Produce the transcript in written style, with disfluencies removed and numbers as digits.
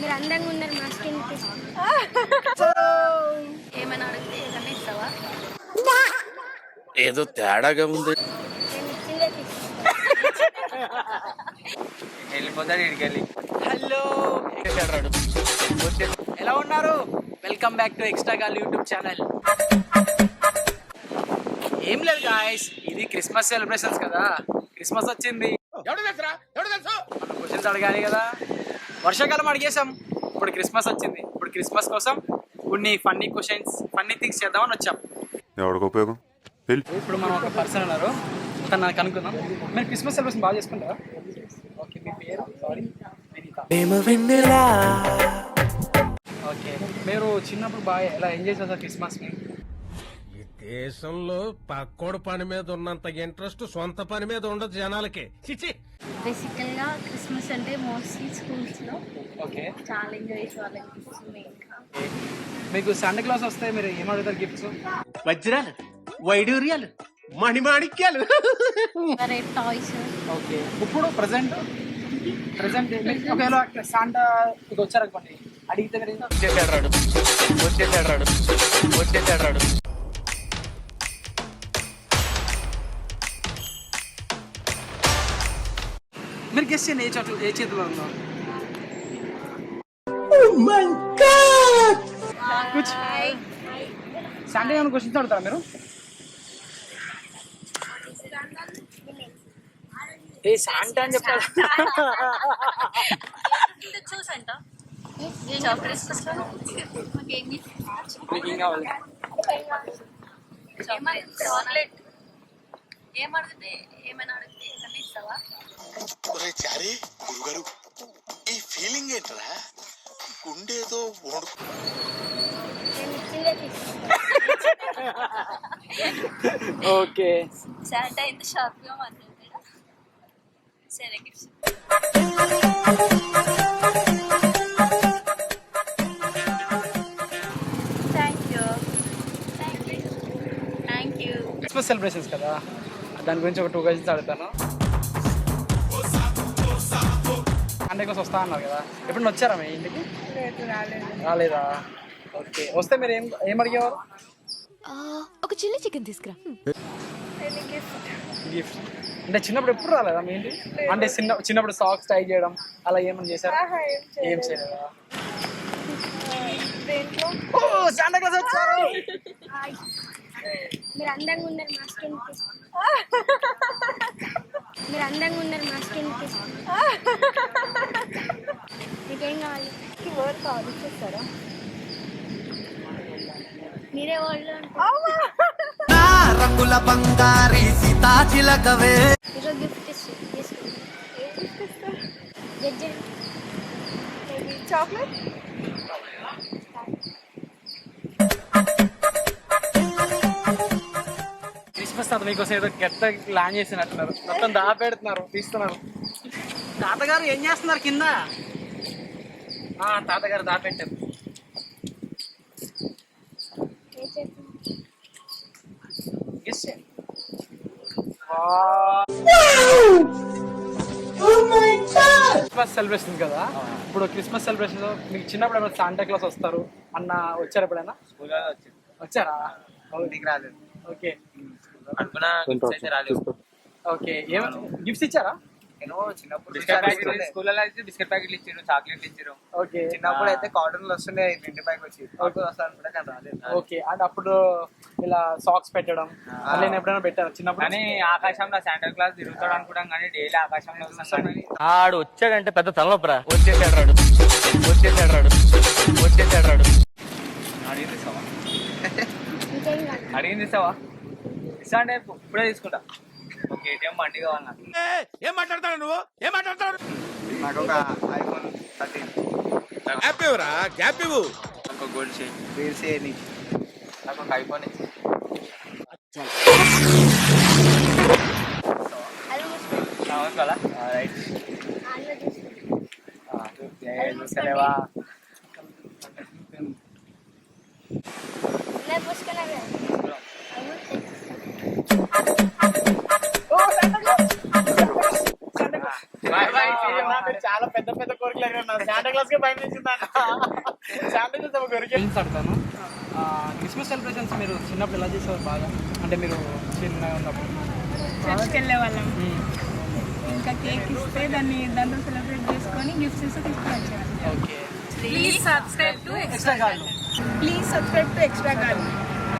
మీరు అందంగా ఉన్నారు మా స్కిన్కి. ఏమైనా అడిగితే ఏదన్నా ఇస్తావా? ఏదో తేడాగా ఉంది. నేను ఇచ్చిందే తీసుకో. వెళ్ళిపోతాడు ఇడికెళ్ళి. హలో, ఎలా ఉన్నారు? వెల్కమ్ బ్యాక్ టు ఎక్స్ట్రా గాల్ యూట్యూబ్ ఛానల్. ఏం లేదు గాయస్, ఇది క్రిస్మస్ సెలబ్రేషన్స్ కదా. క్రిస్మస్ వచ్చింది, మనం క్వశ్చన్స్ అడగాలి కదా. వర్షాకాలం అడిగేసాం, ఇప్పుడు క్రిస్మస్ వచ్చింది. ఇప్పుడు క్రిస్మస్ కోసం కొన్ని ఫన్నీ క్వశ్చన్స్, ఫన్నీ థింగ్స్ చేద్దామని వచ్చాం. ఎవరికి ఉపయోగం? ఇప్పుడు మనం ఒక పర్సన్ ఉన్నారు, తను నాకు అనుకుందాం. మీరు క్రిస్మస్ సెలబ్రేషన్ బాగా చేసుకుంటారా? ఓకే, మీ పేరు? సారీ, ఓకే, మీరు చిన్నప్పుడు బాగా ఎలా ఎంజాయ్ చేస్తారు క్రిస్మస్ని? ఈ దేశంలో పక్కోడు పని మీద ఉన్నంత ఇంట్రెస్ట్ సొంత పని మీద ఉండదు జనాలకి. చిచి, బేసికల్గా క్రిస్మస్ అంటే మోస్ట్లీ స్కూల్స్లో ఓకే, చాలా ఎంజాయ్ చేసే వాళ్ళకి ఇస్తుంది. ఇంకా మీకు సండే క్లాస్ వస్తే మీరు ఏం అడుగుతారు గిఫ్ట్స్? వజ్రాలు, వైడూర్యాలు, మణిమాణిక్యాలు. Rate toys. ఓకే, ఇప్పుడు ప్రజెంట్ ఒకవేళ శాంటా ఇది వచ్చారనుకోండి, అడిగితే మీరు వచ్చేసాడు. మీరు గెస్ట్ చేయండి, ఏ చేతిలో ఉందో. శాంటా ఏమైనా క్వశ్చన్స్ అడుగుతారా మీరు? ఏ శాంటా అని చెప్తారు. చూసంటా చాక్లెట్ ఏమడిగితే ఏమైనా అడిగితే ఏదన్నా ఇస్తావా? చారి గురుగారు, ఈ ఫీలింగ్ ఏంట్రా? గుండేదో నేను ఇచ్చిందే తీసుకో. ఓకే, శాంటా ఎంత షార్ప్గా మాట్లాడతాడా? సరే, gifts. Thank you. Christmas celebrations కదా, దాని గురించి ఒక 2 క్వశ్చన్స్ అడుగుతాను. సండే క్లాస్ వస్తా అన్నారు కదా, ఎప్పుడు వచ్చారా మీ ఇంటికి? రాలేదా? ఓకే, వస్తే మీరు ఏం అడిగేవారు? ఒక చిల్లీ చికెన్ తీసుకురా. గిఫ్ట్ అంటే చిన్నప్పుడు ఎప్పుడు రాలేదా మీ ఇంటికి? అంటే చిన్నప్పుడు సాక్స్ టై చేయడం అలా ఏమని చేశారా? ఏం చేయలేదా? ఓ, శాంటా క్లాస్ వచ్చారు. మీరు అందంగా ఉన్నారు మా స్కిన్కి. మీరు అందంగా ఉన్నారు మా స్కిన్కి. మీకేం కావాలి? ఎవరు కావాలి చేస్తారా? మీరే వాళ్ళు రంగుల బంగారి సీతాచిలకవే. ఈరోజు గిఫ్ట్ తీసుకుంటారు. చాక్లెట్. క్రిస్మస్ తాత మీకోసం ఏదో గట్ట ప్లాన్ చేసినట్టున్నారు, మొత్తం దాపెడుతున్నారు, తీస్తున్నారు. తాతగారు ఏం చేస్తున్నారు కింద? తాతగారు దాపెట్టారు. క్రిస్మస్ సెలబ్రేషన్ కదా, ఇప్పుడు క్రిస్మస్ సెలబ్రేషన్ మీకు చిన్నప్పుడు ఏమైనా శాంటా క్లాస్ వస్తారు అన్న వచ్చారు ఎప్పుడైనా? వచ్చారా? రాలేదు. ఓకే, ఓకే, ఏమైనా గిఫ్ట్స్ ఇచ్చారా? చిన్నప్పుడు స్కూల్లో అయితే బిస్కెట్ ప్యాకెట్లు ఇచ్చారు, చాక్లెట్లు ఇచ్చారు. ఓకే, చిన్నప్పుడు అయితే కార్టూన్లు వస్తుండే ఇంటి పైకి వచ్చి వస్తాను కూడా కానీ రాలేదు. ఓకే, అండ్ అప్పుడు ఇలా సాక్స్ పెట్టడం అలా ఎప్పుడైనా పెట్టారు చిన్నప్పుడు? కానీ ఆకాశంలో శాంటా క్లాస్ తిరుగుతాడు అనుకుంటాం, కానీ డైలీ ఆకాశంలో వస్తాడు. ఆడు వచ్చాడంటే పెద్ద తలనొప్పరా. వచ్చేసాడు రాడు. అడిగింది ఇస్తావా? మీకేం కావాలి? అడిగింది ఇస్తావా? ఇస్తా అంటే ఇప్పుడే తీసుకుంటా. ఒక ఏటీఎం బండి కావాలి నాకు. ఏం మాట్లాడతాడు నువ్వు? ఏం మాట్లాడతాడు? నాకు ఒక iPhone 13, గ్యాప్ ఇవ్వరా, గ్యాప్ ఇవ్వు. ఒక గోల్డ్ చైన్, రీల్స్ చేయని. నాకు ఒక iPhone ఇచ్చి. అది మూసుకో. కావాలా? రైట్, అందులో తీసుకో. చూస్తలేవా? ఇలా మూసుకున్నావే. చాలా పెద్ద పెద్ద కోరికలు శాంటా క్లాస్ కే భయం వేసిందంట. శాంటా క్లాస్ ఒక కోరిక అడతాను. క్రిస్మస్ సెలబ్రేషన్స్ మీరు చిన్నప్పుడు ఎలా చేసేవారు బాగా? అంటే మీరు చిన్నగా ఉన్నప్పుడు చర్చ్కి వెళ్ళే వాళ్ళం. ఇంకా కేక్ ఇస్తే దాంతో సెలబ్రేట్ చేసుకొని గిఫ్ట్స్ ఇస్తే తీసుకొని వచ్చేవాళ్ళం. Okay. Please subscribe to extra కాదు. Extra gourd.